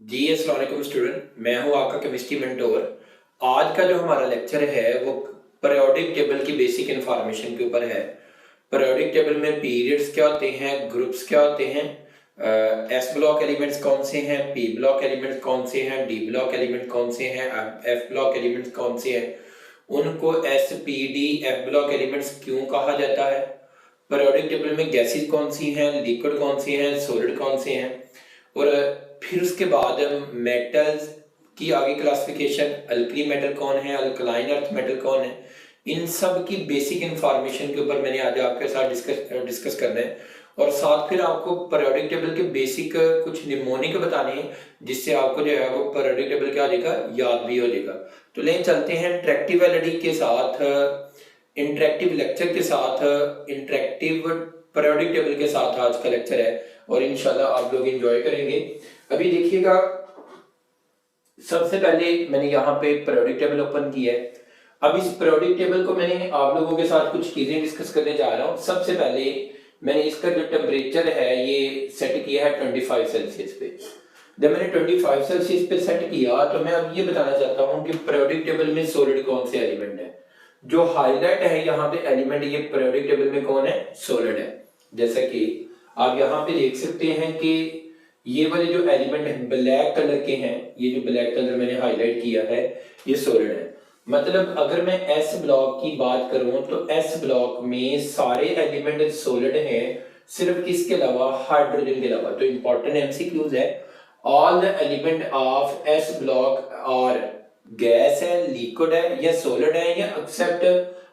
जी अस्सलाम वालेकुम स्टूडेंट, मैं हूं आपका केमिस्ट्री मेंटोर। आज का जो हमारा लेक्चर है वो पीरियोडिक टेबल की बेसिक इंफॉर्मेशन के ऊपर है। पीरियोडिक टेबल में पीरियड्स क्या होते हैं, ग्रुप्स क्या होते हैं, एस ब्लॉक एलिमेंट्स कौन से हैं, पी ब्लॉक एलिमेंट्स कौन से हैं, डी ब्लॉक एलिमेंट कौन से हैं, एफ ब्लॉक एलिमेंट्स कौन से हैं, उनको S P D F block elements क्यों कहा जाता है, पीरियोडिक टेबल में गैसेस कौन सी हैं, लिक्विड कौन सी हैं, सॉलिड कौन से हैं, और फिर उसके बाद मेटल्स की आगे क्लासिफिकेशन, अल्कली मेटल कौन है, अल्कलाइन अर्थ मेटल कौन है, इन सब की बेसिक इंफॉर्मेशन के ऊपर मैंने आज आपके साथ डिस्कस करना है। और साथ फिर आपको पीरियोडिक टेबल के बेसिक कुछ निमोनिक बताने हैं जिससे आपको जो है वो पीरियोडिक टेबल क्या हो जाएगा, याद भी हो जाएगा। तो लेकिन चलते हैं इंटरेक्टिव एलईडी के साथ, इंटरेक्टिव लेक्चर के साथ, इंटरेक्टिव पीरियोडिक टेबल के साथ आज का लेक्चर है और इंशाल्लाह आप लोग एंजॉय करेंगे। अभी देखिएगा, सबसे पहले मैंने यहाँ पे पीरियोडिक टेबल ओपन किया है। अब इस पीरियोडिक टेबल को मैंने आप लोगों के साथ कुछ चीजें डिस्कस करने जा रहा हूँ। सबसे पहले मैंने इसका जो टेम्परेचर है ये सेट किया है 25 सेल्सियस पे। जब मैंने 25 सेल्सियस पे सेट किया तो मैं अब ये बताना चाहता हूँ कि पीरियोडिक टेबल में सॉलिड कौन से एलिमेंट है। जो हाईलाइट है यहाँ पे एलिमेंट, ये पीरियोडिक टेबल में कौन है, सॉलिड है। जैसा कि आप यहाँ पे देख सकते हैं कि ये वाले जो एलिमेंट है ब्लैक कलर के हैं, ये जो ब्लैक कलर मैंने हाईलाइट किया है ये सॉलिड है। मतलब अगर मैं एस ब्लॉक की बात करूं तो एस ब्लॉक में सारे एलिमेंट सॉलिड हैं, सिर्फ किसके अलावा, हाइड्रोजन के अलावा। तो इंपॉर्टेंट एमसीक्यूज है, all the element of S block और गैस है, लिक्विड है या सॉलिड है या एक्सेप्ट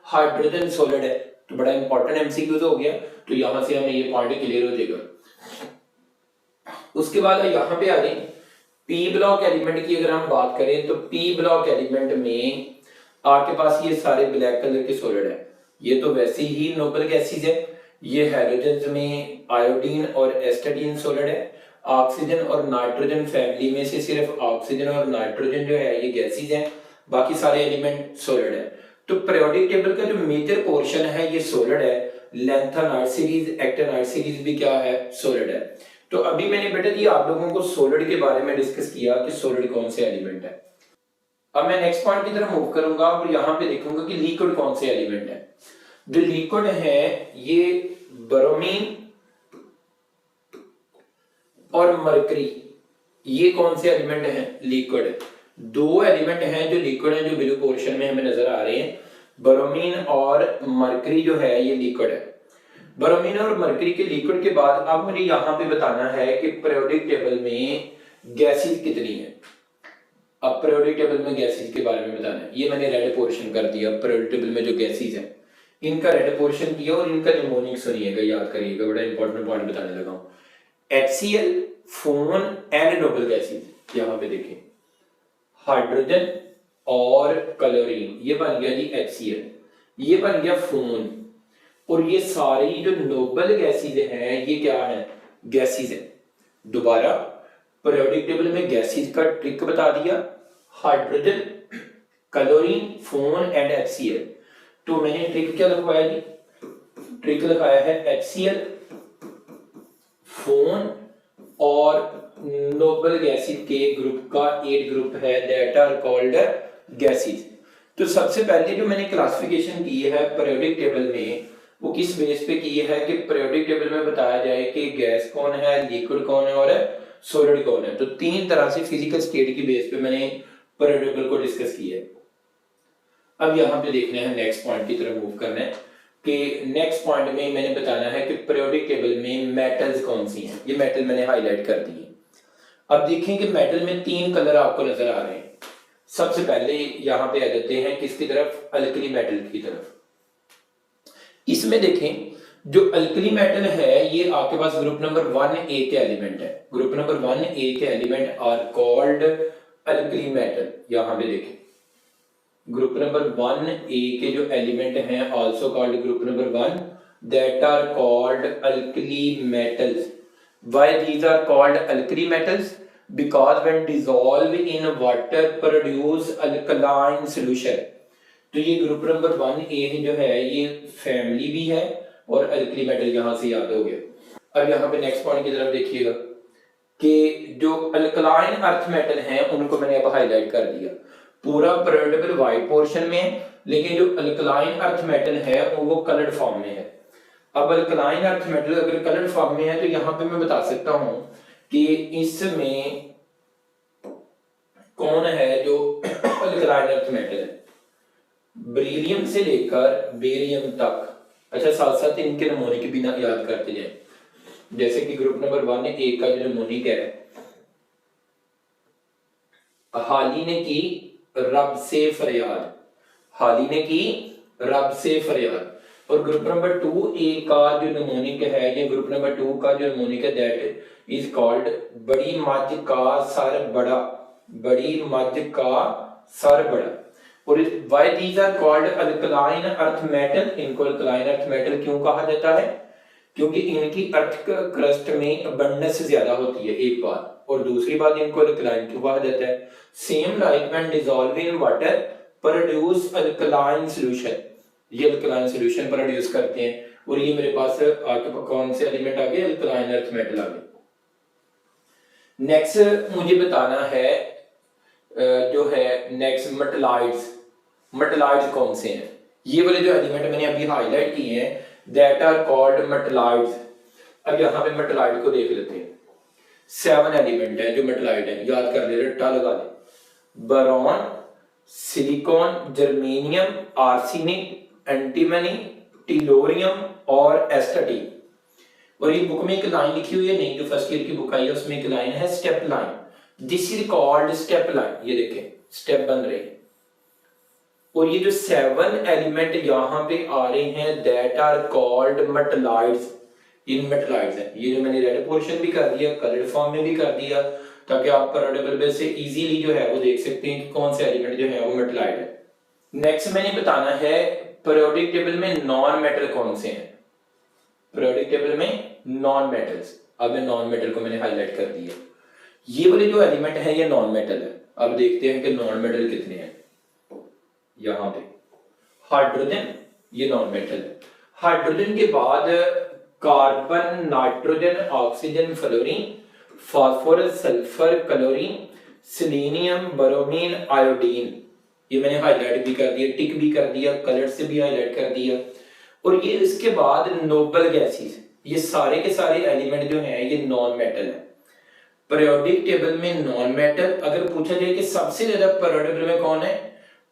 हाइड्रोजन सॉलिड है। तो बड़ा इंपॉर्टेंट एमसीक्यूज हो गया, तो यहां से हमें ये पॉइंट क्लियर हो जाएगा। उसके बाद यहाँ पे आ गए पी ब्लॉक एलिमेंट की। अगर हम बात करें तो पी ब्लॉक एलिमेंट में आपके पास ये सारे ब्लैक कलर के सॉलिड है। ये तो वैसे ही नोबल गैसेस है। ये हाइड्रोजन में आयोडीन और एस्टाडीन सॉलिड है। ऑक्सीजन और नाइट्रोजन फैमिली में से सिर्फ ऑक्सीजन और नाइट्रोजन जो है ये गैसेस हैं, बाकी सारे एलिमेंट सॉलिड है। तो पीरियोडिक टेबल का जो मेजर पोर्शन है ये सॉलिड है। लैंथेनाइड सीरीज, एक्टिनाइड सीरीज भी क्या है, सॉलिड है। तो अभी मैंने बेटा जी आप लोगों को सॉलिड के बारे में डिस्कस किया कि सॉलिड कौन से एलिमेंट है। अब मैं नेक्स्ट पॉइंट की तरफ मूव करूंगा और यहाँ पे देखूंगा कि लिक्विड कौन से एलिमेंट है। जो लिक्विड है ये ब्रोमीन और मरकरी, ये कौन से एलिमेंट है, लिक्विड। दो एलिमेंट हैं जो लिक्विड है, जो ब्लू पोर्शन में हमें नजर आ रहे हैं। ब्रोमीन और मरकरी जो है ये लिक्विड है। ब्रोमीन और मरकरी के लिक्विड के बाद अब मुझे यहाँ पे बताना है कि पीरियोडिक टेबल में गैसेस कितनी है। अब पीरियोडिक टेबल में गैसेस के बारे में बताना है। ये मैंने रेड पोर्शन कर दिया, पीरियोडिक टेबल में जो गैसेस है इनका रेड पोर्शन किया और इनका निमोनिक सुनिएगा, याद करिएगा, बड़ा इंपॉर्टेंट पॉइंट बताने लगा हूँ। HCl, phone and noble gases. यहाँ पे देखें हाइड्रोजन और क्लोरीन, ये बन गया जी HCl, ये बन गया फोन, और ये सारी जो नोबल गैसेस हैं ये क्या है, गैसेस है। दोबारा पीरियोडिक टेबल में गैसेस का ट्रिक बता दिया, hydrogen, chlorine, phone and HCl। तो मैंने ट्रिक क्या लिखवाया जी, ट्रिक लिखाया है HCl, फोन और नोबल गैसेस के ग्रुप का 8 ग्रुप है, दैट आर कॉल्ड गैसेस। तो सबसे पहले जो मैंने क्लासिफिकेशन की है पीरियोडिक टेबल में वो किस बेस पे की है कि पीरियोडिक टेबल में बताया जाए कि गैस कौन है, लिक्विड कौन है और सॉलिड कौन है। तो 3 तरह से फिजिकल स्टेट की बेस पे मैंने पीरियोडिक टेबल को डिस्कस किया है। अब यहाँ पे देखना है, नेक्स्ट पॉइंट की तरफ मूव करना है कि नेक्स्ट पॉइंट में मैंने बताना है कि पीरियोडिक टेबल में मेटल्स कौन सी हैं। ये मेटल मैंने हाईलाइट कर दिए। अब देखें कि मेटल में 3 कलर आपको नजर आ रहे हैं। सबसे पहले यहाँ पे आ जाते हैं किसकी तरफ, अल्कली मेटल की तरफ। इसमें देखें जो अल्कली मेटल है ये आपके पास ग्रुप नंबर 1A के एलिमेंट है। ग्रुप नंबर 1A के element are called alkali metal. यहां पे देखें ग्रुप नंबर 1A के जो एलिमेंट हैं also called group number 1, that are called alkali metals. Why these are called alkali metals, because when dissolve in water produce alkaline solution. तो ये group number 1A जो है ये फैमिली भी है और अल्कली मेटल यहां से याद हो गया। अब यहाँ पे नेक्स्ट पॉइंट की तरफ देखिएगा, कि जो अल्कलाइन अर्थ मेटल हैं उनको मैंने अब हाईलाइट कर दिया। पूरा पीरियोडिक टेबल वाइट पोर्शन में है, लेकिन जो अल्कलाइन अर्थ मेटल है वो कलर्ड फॉर्म में है। अब अल्कलाइन अर्थ मेटल अगर कलर्ड फॉर्म में है तो यहाँ पे मैं बता सकता हूं कि इसमें कौन है जो अल्कलाइन अर्थ मेटल है। बेरिलियम से लेकर बेरियम तक। अच्छा, साथ साथ इनके नमूने की बिना याद करते जाए। जैसे कि ग्रुप नंबर 1 एक का जो नमूनिक है, हाली ने की रब से फरियाद, हाली ने की रब से फरियाद। और ग्रुप नंबर 2 ए का जो नमूनिक है, ये ग्रुप नंबर 2 का जो नमूनिक है, दैट इज कॉल्ड बड़ी मज का सर बड़ा, बड़ी मज का सर बड़ा। और why these are called alkaline earth metal, इनको अल्कलाइन अर्थ मेटल क्यों कहा जाता है? क्योंकि इनकी अर्थ क्रस्ट में अबंडेंस ज्यादा होती है, एक बात। और दूसरी बात, इनको अल्कलाइन क्यों कहा जाता है? Same like when dissolve in water produce alkaline solution, ये अल्कलाइन सॉल्यूशन प्रोड्यूस करते हैं। और ये मेरे पास आपके कौन से एलिमेंट आ गए? अल्कलाइन अर्थ मेटल आ गए। नेक्स्ट मुझे बताना है जो है नेक्स्ट मेटलाइड्स। मेटलाइड्स कौन से हैं? ये वाले जो एलिमेंट मैंने अभी हाईलाइट किए हैं, दैट आर कॉल्ड मेटलाइड्स। अब यहाँ पे मेटलाइड को देख लेते हैं। 7 एलिमेंट है जो मेटलाइड है, याद कर ले, रट्टा लगा ले। Boron, silicon, germanium, arsenic, antimony, tellurium और एस्टाटीन। और ये बुक में एक लाइन लिखी हुई है, नहीं जो फर्स्ट ईयर की बुक आई है उसमें एक लाइन है step line, this is called step line. ये देखें स्टेप बन रहे हैं। और ये जो 7 एलिमेंट यहाँ पे आ रहे हैं, that are called metalloids. In metalloids है, ये जो मैंने रेड पोर्शन भी कर दिया, कलर्ड फॉर्म में भी कर दिया, ताकि आप पीरियोडिक टेबल से इजीली जो है वो देख सकते हैं कि कौन से एलिमेंट जो है वो मेटलाइड है। नेक्स्ट मैंने बताना है पीरियोडिक टेबल में नॉन मेटल कौन से हैं। पीरियोडिक टेबल में नॉन मेटल्स, अब नॉन मेटल को मैंने हाईलाइट कर दिया। ये वाले जो एलिमेंट है ये नॉन मेटल है। अब देखते हैं कि नॉन मेटल कितने हैं। यहाँ पे हाइड्रोजन, ये नॉन मेटल है। हाइड्रोजन के बाद carbon, nitrogen, oxygen, fluorine, phosphorus, sulphur, chlorine, selenium, bromine, iodine. ये मैंने हाईलाइट भी कर दिया, टिक भी कर दिया, कलर से भी हाईलाइट कर दिया। और ये इसके बाद नोबल गैसेस, ये सारे के सारे एलिमेंट जो हैं ये नॉन मेटल है। पीरियोडिक टेबल में नॉन मेटल। अगर पूछा जाए कि सबसे ज्यादा पीरियोडिक टेबल में कौन है,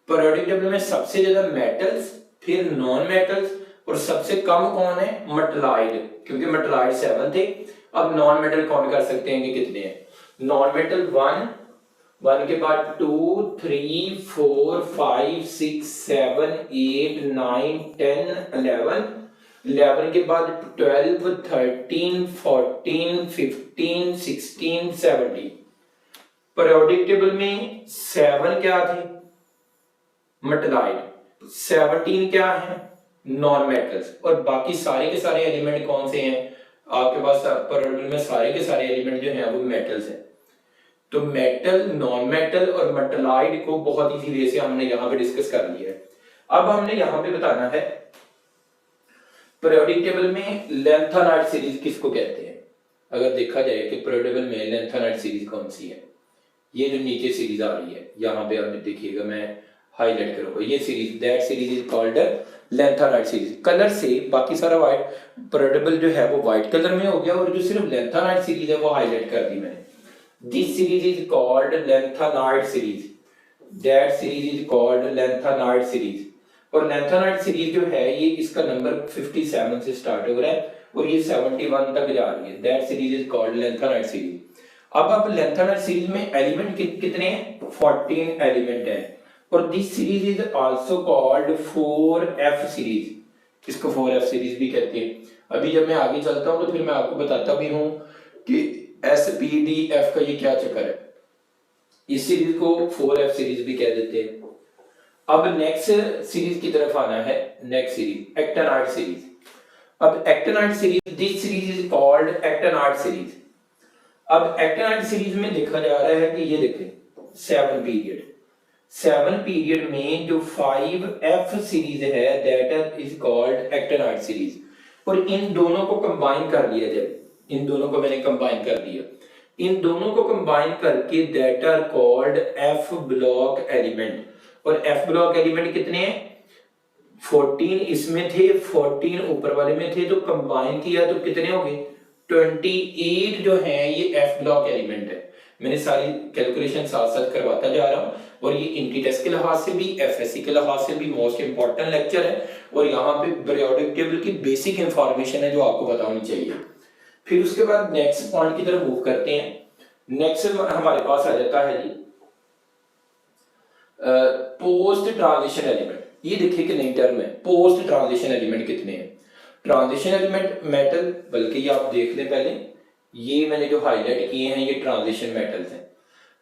पीरियोडिक टेबल में सबसे ज्यादा मेटल्स, फिर नॉन मेटल्स, और सबसे कम कौन है? मेटलाइड, क्योंकि मेटलाइड 7 थे। अब नॉन मेटल काउंट कर सकते हैं कि कितने हैं। नॉन मेटल 1 के बाद 2, 3, 4, 5, 6, 7, 8, 9, 10, 11 के बाद 12, 13, 14, 15, 16, 17। पीरियोडिक टेबल में 7 क्या थे? मेटलाइड। 17 क्या है? Non metals. और बाकी सारे के सारे एलिमेंट कौन से हैं आपके पास? पीरियोडिक में सारे के सारे एलिमेंट जो हैं वो मेटल्स हैं। तो मेटल, नॉन मेटल और मेटलाइड को बहुत इजी वे से हमने यहाँ पे डिस्कस कर लिया है। अब हमने यहाँ पे बताना है पीरियोडिक टेबल में लैंथेनाइड सीरीज किसको कहते हैं। अगर देखा जाए कि पीरियोडिक टेबल में लैंथेनाइड सीरीज कौन सी है, ये जो नीचे सीरीज आ रही है यहाँ पे आप देखिएगा, मैं हाईलाइट करूंगा, ये series, that series is called lanthanide series. Colour से बाकी सारा व्हाइट, पीरियोडिक टेबल जो है वो व्हाइट कलर में हो गया, और जो सिर्फ लैंथेनाइड सीरीज है वो हाईलाइट कर दी मैंने। This series is called lanthanide series. That series is called lanthanide series. और lanthanide series जो है ये इसका नंबर 57 से स्टार्ट हो रहा है और ये 71 तक जा रही है। That series is called lanthanide series. अब आप lanthanide series में एलिमेंट कितने हैं? 14 एलिमेंट है। और this series is also called 4F series. इसको 4F series भी कहते हैं। अभी जब मैं आगे चलता हूँ तो फिर मैं आपको बताता भी हूँ कि SPDF का ये क्या चक्कर है। इस सीरीज को 4F सीरीज भी कह देते हैं। अब नेक्स्ट सीरीज की तरफ आना है। Next series actinide series. अब actinide series, this series is called actinide series. अब एक्टिनाइड सीरीज में देखा जा रहा है कि ये देखें 7 पीरियड में जो 5F सीरीज है that is called actinide series. और इन दोनों को कंबाइन कर लिया जाए, इन दोनों को मैंने कंबाइन कर दिया इन दोनों को कंबाइन करके that are called F block element. और एफ ब्लॉक एलिमेंट कितने हैं? 14 इसमें थे, 14 ऊपर वाले में थे, तो कंबाइन किया तो कितने हो गए? 28 जो है ये एफ ब्लॉक एलिमेंट है। मैंने सारी कैलकुलेशन साथ साथ करवाता जा रहा हूं, और ये इंटी टेस्ट के लिहाज से भी, एफएससी के लिहाज से भी मोस्ट इंपॉर्टेंट लेक्चर है, और यहाँ पे पीरियोडिक टेबल की बेसिक इंफॉर्मेशन है जो आपको बतानी चाहिए। फिर उसके बाद नेक्स्ट पॉइंट की तरफ मूव करते हैं। नेक्स्ट हमारे पास आ जाता है जी पोस्ट ट्रांजिशन एलिमेंट। ये देखिए कि नई टर्म है, पोस्ट ट्रांजिशन एलिमेंट कितने हैं? ट्रांजिशन एलिमेंट मेटल, बल्कि ये आप देख लें पहले, ये मैंने जो हाईलाइट किए हैं ये ट्रांजिशन मेटल्स हैं।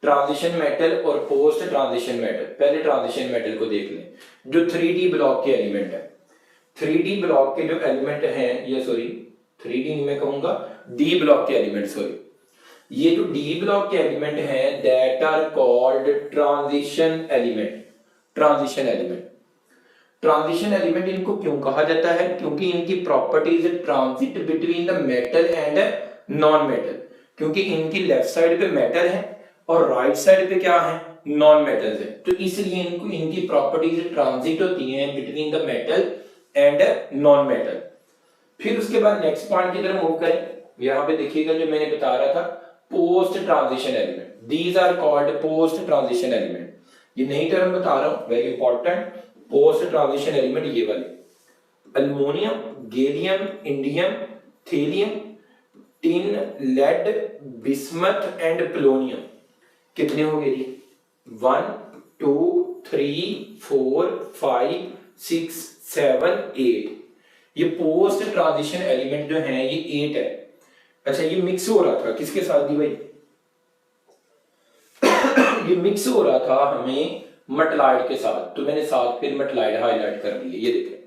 ट्रांजिशन मेटल और पोस्ट ट्रांजिशन मेटल। पहले ट्रांजिशन मेटल को देख लें, जो 3D ब्लॉक के एलिमेंट है। 3D ब्लॉक के जो एलिमेंट हैं, ये सॉरी 3D में कहूंगा, डी ब्लॉक के एलिमेंट, सॉरी, ये जो डी ब्लॉक के एलिमेंट हैं that are called transition element. Transition element, transition element इनको क्यों कहा जाता है? क्योंकि इनकी properties transit between the metal and non metal. क्योंकि इनकी लेफ्ट साइड पे मेटल है और राइट साइड पे क्या है? नॉन मेटल्स है, तो इसलिए इनको इनकी प्रॉपर्टीज ट्रांजिट होती हैं between the metal and non metal. फिर उसके बाद नेक्स्ट पॉइंट की तरफ मूव करें। यहाँ पे देखिएगा जो मैंने बता रहा था, post transition element, these are called post transition element. ये नई टर्म बता रहा हूं, very important. Post transition element ये वाले, aluminium, gallium, indium, thallium, tin, lead, bismuth and polonium. कितने हो गए जी? 1 2 3 4 5 6 7 8। ये पोस्ट ट्रांजिशन एलिमेंट जो है ये 8 है। अच्छा, ये मिक्स हो रहा था किसके साथ दी भाई? ये मिक्स हो रहा था हमें मटलाइड के साथ, तो मैंने साथ फिर मटलाइड हाईलाइट कर दिए। ये देखें,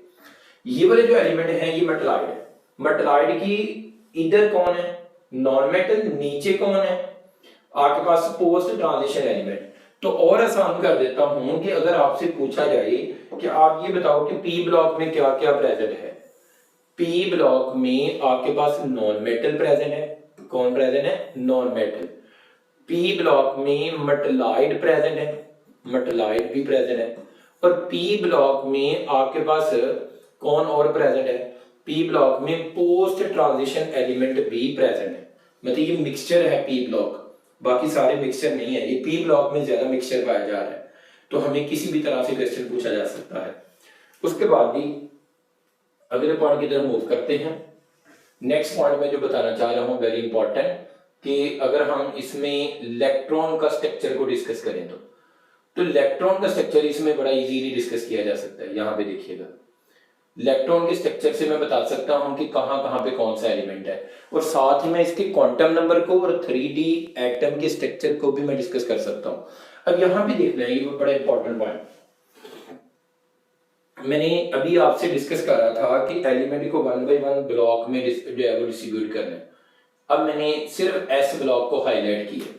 ये वाले जो एलिमेंट है ये मटलाइड है। मटलाइड की इधर कौन है? Non metal. नीचे कौन है आपके पास? Post transition element. तो और आसान कर देता हूं कि अगर आपसे पूछा जाए कि आप ये बताओ कि पी ब्लॉक में क्या क्या प्रेजेंट है। पी ब्लॉक में आपके पास नॉन मेटल प्रेजेंट है। कौन प्रेजेंट है? Non metal. पी ब्लॉक में मटलाइड प्रेजेंट है, मटलाइड भी प्रेजेंट है। और पी ब्लॉक में आपके पास कौन और प्रेजेंट है? पी ब्लॉक में पोस्ट ट्रांजिशन एलिमेंट भी प्रेजेंट है। मतलब ये मिक्सचर है पी ब्लॉक, बाकी सारे मिक्सचर नहीं है। ये पी ब्लॉक में ज्यादा मिक्सचर पाया जा रहा है, तो हमें किसी भी तरह से क्वेश्चन पूछा जा सकता है। उसके बाद भी अगले पॉइंट की तरफ मूव करते हैं। नेक्स्ट पॉइंट में जो बताना चाह रहा हूं, वेरी इंपॉर्टेंट, कि अगर हम इसमें इलेक्ट्रॉन का स्ट्रक्चर को डिस्कस करें तो इलेक्ट्रॉन का स्ट्रक्चर इसमें बड़ा इजीली डिस्कस किया जा सकता है। यहाँ पे देखिएगा, इलेक्ट्रॉन के स्ट्रक्चर से मैं बता सकता हूं कि कहां कहां पे कौन सा एलिमेंट है, और साथ ही मैं इसके क्वांटम नंबर को और 3D एटम के स्ट्रक्चर को भी मैं डिस्कस कर सकता हूं। अब यहाँ पे देखना है, ये बड़ा इंपॉर्टेंट पॉइंट। मैंने अभी आपसे डिस्कस कर रहा था कि एलिमेंट को 1 by 1 ब्लॉक में जो है वो डिस्ट्रीब्यूट करना है। अब मैंने सिर्फ एस ब्लॉक को हाईलाइट किया।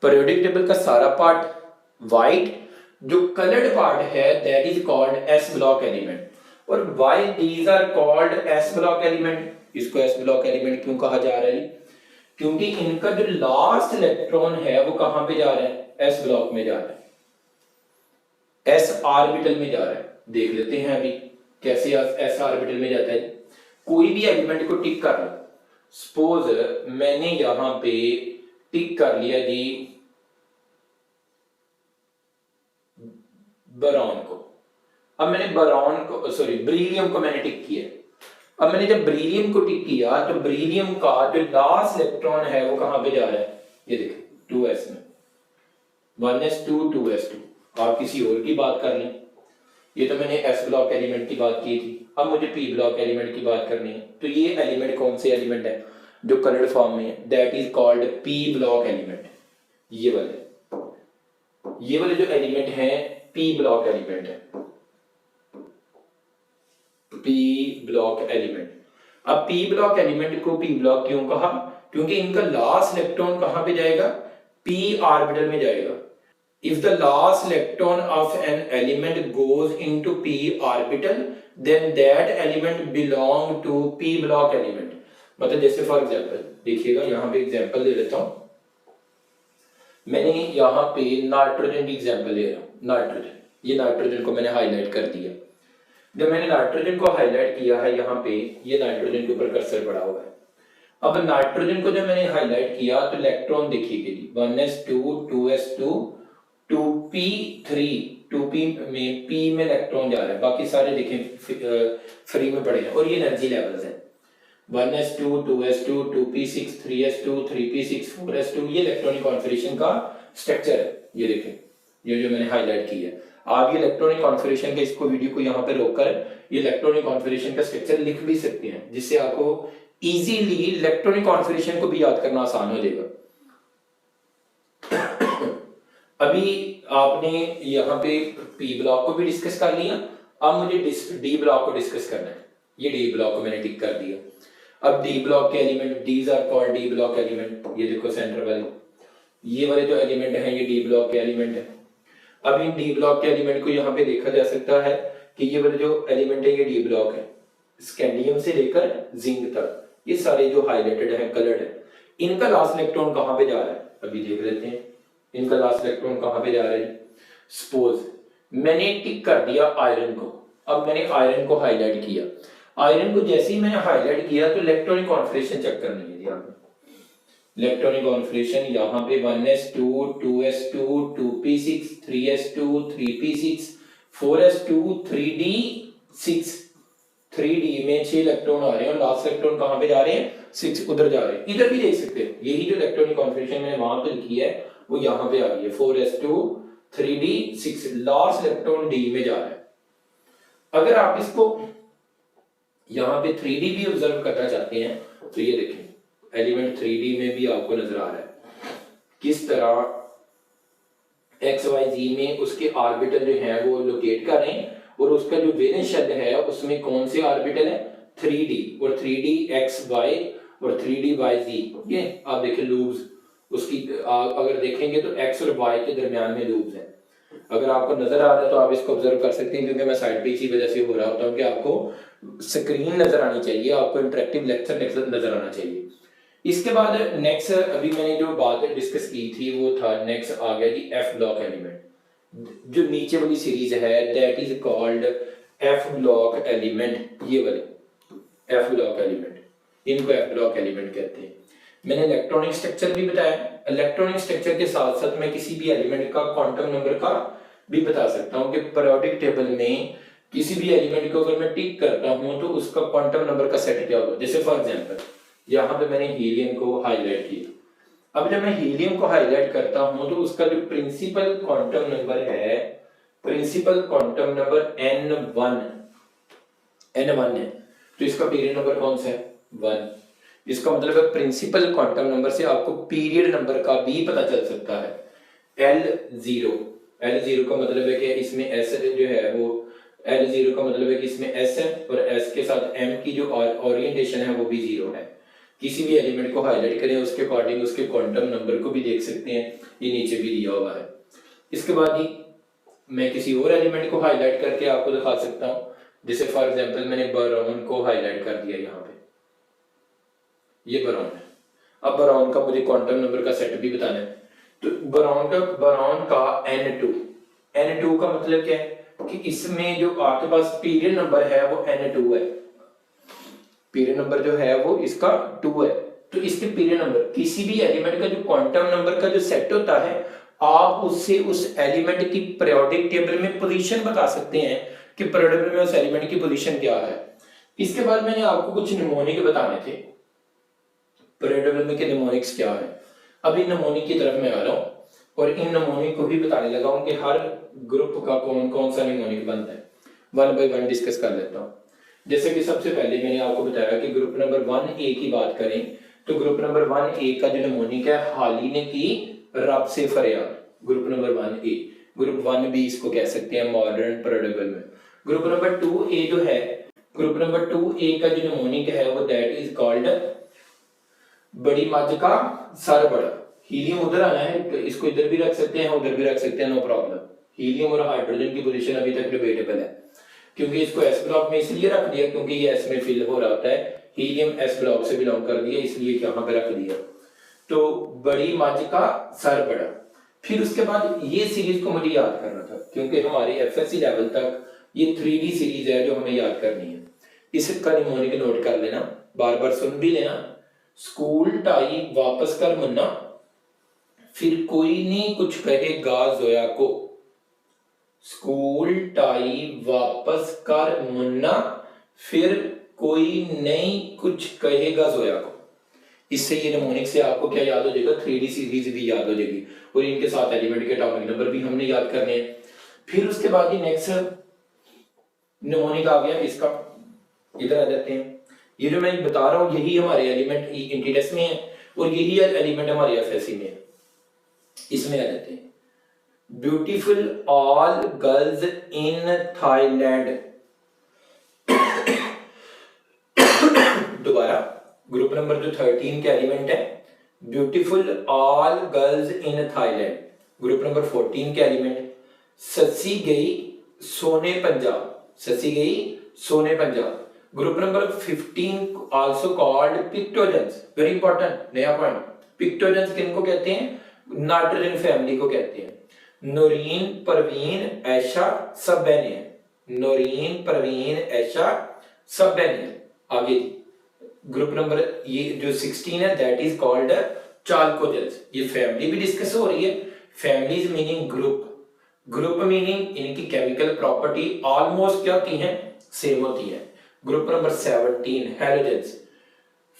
पीरियोडिक टेबल का सारा पार्ट व्हाइट, जो कलर्ड पार्ट है that is called S block element. और why these are called S block element? इसको एस ब्लॉक एलिमेंट क्यों कहा जा रहा है? क्योंकि इनका जो लास्ट इलेक्ट्रॉन है वो कहां पे जा रहा है? एस ब्लॉक में जा रहा है, एस ऑर्बिटल में जा रहा है। देख लेते हैं अभी कैसे एस ऑर्बिटल में जाता है। कोई भी एलिमेंट को टिक कर लो, सपोज मैंने यहां पे टिक कर लिया जी बोरॉन को। अब मैंने बोरॉन को, सॉरी बेरिलियम को मैंने टिक किया। अब मैंने जब बेरिलियम को टिक किया तो बेरिलियम का जो लास्ट इलेक्ट्रॉन है वो कहां पे जा रहा है? ये देखिए 2s में, 1s2 2s2। आप किसी और की बात कर लें, ये तो मैंने एस ब्लॉक एलिमेंट की बात की थी। अब मुझे पी ब्लॉक एलिमेंट की बात करनी है। तो ये एलिमेंट कौन से एलिमेंट है जो कलर्ड फॉर्म में है? That is called P block element. ये वाले जो एलिमेंट हैं पी ब्लॉक एलिमेंट है, पी ब्लॉक एलिमेंट। अब पी ब्लॉक एलिमेंट को पी ब्लॉक क्यों कहा? क्योंकि इनका लास्ट इलेक्ट्रॉन कहां पे जाएगा? पी ऑर्बिटल में जाएगा। If the last electron of an element goes into p orbital, then that element belong to p block element। मतलब जैसे फॉर एग्जांपल देखिएगा, यहाँ पे एग्जांपल दे देता हूँ। मैंने यहाँ पे नाइट्रोजन की एग्जांपल ले रहा हूँ। नाइट्रोजन, ये नाइट्रोजन को मैंने हाईलाइट कर दिया। जब मैंने नाइट्रोजन को हाईलाइट किया है यहाँ पे, ये नाइट्रोजन के ऊपर कर्सर पड़ा हुआ है। अब नाइट्रोजन को जब मैंने हाईलाइट किया तो इलेक्ट्रॉन देखिए 1s2 2s2 2p3, 2p में p में इलेक्ट्रॉन जा रहा है, बाकी सारे देखें फ्री में पड़े हैं और ये एनर्जी लेवल्स हैं 1s2 2s2 2p6 3s2 3p6 4s2। ये इलेक्ट्रॉनिक कॉन्फिगरेशन का स्ट्रक्चर है। ये देखें, ये जो मैंने हाईलाइट किया है। आप ये इलेक्ट्रॉनिक कॉन्फिगरेशन के इसको वीडियो को यहाँ पे रोककर ये इलेक्ट्रॉनिक कॉन्फिगरेशन का स्ट्रक्चर लिख भी सकते हैं, जिससे आपको इजीली इलेक्ट्रॉनिक कॉन्फिगरेशन को भी याद करना आसान हो जाएगा। अभी आपने यहाँ पे पी ब्लॉक को भी डिस्कस कर लिया, अब मुझे डी ब्लॉक को डिस्कस करना है। ये डी ब्लॉक को मैंने टिक कर दिया। अब डी ब्लॉक के element, these are called D block element. ये देखो सेंटर वाले, ये वाले जो एलिमेंट हैं ये डी ब्लॉक के एलिमेंट है। अब इन डी ब्लॉक के एलिमेंट को यहाँ पे देखा जा सकता है कि ये वाले जो एलिमेंट है ये डी ब्लॉक है, स्कैंडियम से लेकर जिंक तक, ये सारे जो हाईलाइटेड है, कलर्ड है। इनका लास्ट इलेक्ट्रॉन कहाँ पे जा रहा है अभी देख लेते हैं। इनका लास्ट इलेक्ट्रॉन कहाँ पे जा रहा है। सपोज मैंने टिक कर दिया आयरन को। अब मैंने आयरन को हाईलाइट किया। आयरन को जैसे ही मैंने हाईलाइट किया तो इलेक्ट्रॉनिक कॉन्फिगरेशन चेक करनी है। यहाँ पे इलेक्ट्रॉनिक कॉन्फिगरेशन यहाँ पे 1s2 2s2 2p6 3s2 3p6 4s2 3d6, 3d में 6 इलेक्ट्रॉन आ रहे हैं और लास्ट इलेक्ट्रॉन कहाँ पे जा रहे हैं, 6 उधर जा रहे हैं। इधर भी देख सकते हैं, यही जो इलेक्ट्रॉनिक कॉन्फिगरेशन मैंने वहां पे लिखी है वो यहाँ पे आ रही है 4s2 3d6, last electron D में जा रहा है। अगर आप इसको यहाँ पे 3d भी ऑब्जर्व करना चाहते हैं तो ये देखें एलिमेंट 3d में भी आपको नजर आ रहा है किस तरह XYZ में उसके ऑर्बिटल जो है वो लोकेट कर रहे हैं, और उसका जो वैलेंस शेल है उसमें कौन से ऑर्बिटल है 3d, और 3d XY और 3d YZ। ये आप देखें लूप्स उसकी अगर देखेंगे तो x और y के दरमियान में लूप्स हैं। अगर आपको नजर आ रहा है तो आप इसको ऑब्जर्व कर सकते हैं, क्योंकि मैं साइड पे इसी वजह से हो रहा होता हूँ कि आपको स्क्रीन नजर आनी चाहिए, आपको इंटरेक्टिव लेक्चर नजर आना चाहिए। इसके बाद नेक्स्ट अभी मैंने जो बात डिस्कस की थी वो था, नेक्स्ट आ गया जी एफ ब्लॉक एलिमेंट। जो नीचे वाली सीरीज है that is called F block element. ये वाले एफ ब्लॉक एलिमेंट, इनको एफ ब्लॉक एलिमेंट कहते हैं। मैंने इलेक्ट्रॉनिक स्ट्रक्चर भी बताया। इलेक्ट्रॉनिक स्ट्रक्चर के साथ साथ मैं किसी भी एलिमेंट का क्वांटम नंबर का भी बता सकता हूँ कि पीरियोडिक टेबल में किसी भी एलिमेंट को अगर मैं टिक करता हूँ तो उसका क्वांटम नंबर का सेट क्या होगा। जैसे फॉर एग्जांपल यहाँ पे मैंने हीलियम को हाईलाइट किया। अब जब मैं हीलियम को हाईलाइट करता हूँ तो उसका जो प्रिंसिपल क्वांटम नंबर है, प्रिंसिपल क्वांटम नंबर n1 है, तो इसका पीरियड नंबर कौन सा है 1। इसका मतलब है प्रिंसिपल क्वांटम नंबर से आपको पीरियड नंबर का भी पता चल सकता है। L0 का मतलब है कि इसमें S जो है वो L0 का मतलब है कि इसमें S है और S के साथ M की जो ओरिएंटेशन है वो भी 0 है। किसी भी एलिमेंट को हाईलाइट करें उसके अकॉर्डिंग उसके क्वांटम नंबर को भी देख सकते हैं, ये नीचे भी दिया हुआ है। इसके बाद ही मैं किसी और एलिमेंट को हाईलाइट करके आपको दिखा सकता हूँ। जैसे फॉर एग्जांपल मैंने बोरॉन को हाईलाइट कर दिया यहाँ पे, ये बोरॉन है। अब बोरॉन का मुझे क्वांटम नंबर का सेट भी बताना है, तो बोरॉन का N2 का मतलब क्या है कि इसमें जो आपके पास पीरियड नंबर है वो N2 है। पीरियड नंबर जो है वो इसका 2 है, तो इसके पीरियड नंबर किसी भी एलिमेंट का जो क्वांटम नंबर का जो सेट होता है आप उससे उस एलिमेंट की पीरियोडिक टेबल में पोजीशन बता सकते हैं कि पीरियोडिक टेबल में उस एलिमेंट की पोजीशन क्या है। इसके बाद मैंने आपको कुछ निमोनिक बताने थे, पीरियोडिक टेबल में के निमोनिक्स क्या है। अभी निमोनिक की तरफ मैं आ रहा हूँ और इन निमोनिक को भी बताने लगा हूँ कि हर ग्रुप का कौन कौन सा निमोनिक बनता है। 1 बाय 1 डिस्कस कर लेता हूँ। जैसे कि सबसे पहले मैंने आपको बताया कि ग्रुप नंबर 1A की बात करें तो ग्रुप नंबर 1A का जो निमोनिक है हालिने की रब से फरियाद, group number 1A। Group 1B इसको कह सकते हैं मॉडर्न पीरियोडिक में। ग्रुप नंबर 2A जो है, ग्रुप नंबर 2A का जो निमोनिक है वो दैट इज कॉल्ड बड़ी मज का सर बड़ा। हीलियम उधर आना है तो इसको इधर भी रख सकते हैं उधर भी रख सकते हैं, नो प्रॉब्लम। हीलियम और हाइड्रोजन की पोजीशन अभी तक डिबेटेबल है, क्योंकि इसको एस ब्लॉक में इसलिए रख दिया क्योंकि ये एस में फिल हो रहा होता है। हीलियम एस ब्लॉक से बिलोंग कर दिया इसलिए यहाँ पे रख दिया। तो बड़ी मज का सर बड़ा। फिर उसके बाद ये सीरीज को मुझे याद करना था, क्योंकि हमारे एफएससी लेवल तक ये 3D सीरीज है जो हमें याद करनी है। इसका निमोनिक नोट कर लेना, बार बार सुन भी लेना। स्कूल टाई वापस कर मुन्ना, फिर कोई नहीं कुछ कहेगा जोया को। स्कूल टाई वापस कर मुन्ना, फिर कोई नहीं कुछ कहेगा जोया को। इससे ये निमोनिक से आपको क्या याद हो जाएगा, 3D सीरीज भी याद हो जाएगी, और इनके साथ एलिमेंट के एटॉमिक नंबर भी हमने याद करने हैं। फिर उसके बाद ये नेक्स्ट निमोनिक आ गया इसका, इधर आ जाते हैं। ये जो मैं बता रहा हूँ यही हमारे एलिमेंट इंटीडेस में है, और यही एलिमेंट हमारे एफएससी में है। इसमें आ जाते हैं, beautiful all girls in Thailand. दोबारा, ग्रुप नंबर जो 13 के एलिमेंट है, beautiful all girls in Thailand. Group number 14 के एलिमेंट, ससी गई सोने पंजाब। ससी गई सोने Punjab. Group number 15 also called pnictogens, very important नया पॉइंट। पिक्टोजेंस किनको कहते हैं, नाइट्रोजन फैमिली को कहते हैं। नूरीन परवीन ऐशा सब बहने हैं। नूरीन परवीन ऐशा सब बहने हैं। आगे ग्रुप नंबर ये जो 16 है, दैट इज कॉल्ड चाल्कोजेंस। ये फैमिली भी डिस्कस हो रही है। Families meaning group, group meaning इनकी केमिकल प्रॉपर्टी ऑलमोस्ट क्या होती है, सेम होती है। Group number 17 halogens.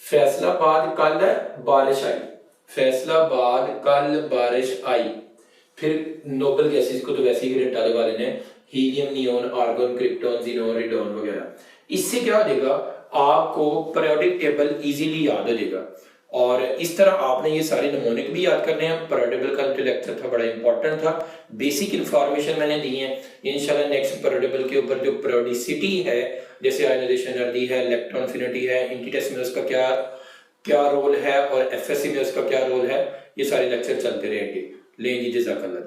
फैसलाबाद कल बारिश आई। फैसलाबाद कल बारिश आई। फिर नोबल गैसेस को तो वैसे ही हटाने वाले ने, helium, neon, argon, krypton, xenon, radon वगैरह। इससे क्या हो जाएगा, आपको पीरियोडिक टेबल इजीली याद हो जाएगा। और इस तरह आपने ये सारे निमोनिक भी याद करने हैं। पीरियोडिक टेबल का जो लेक्चर था बड़ा इंपॉर्टेंट था, बेसिक इंफॉर्मेशन मैंने दी है। इंशाल्लाह नेक्स्ट पीरियोडिक टेबल के ऊपर जो पीरियोडिसिटी है, जैसे आयनाइजेशन एनर्जी है, इलेक्ट्रॉनफिनिटी है, इंटीटेस में उसका क्या रोल है, और एफएससी में उसका क्या रोल है, ये सारे लेक्चर चलते रहेंगे। लें जी, जज़ाकल्लाह।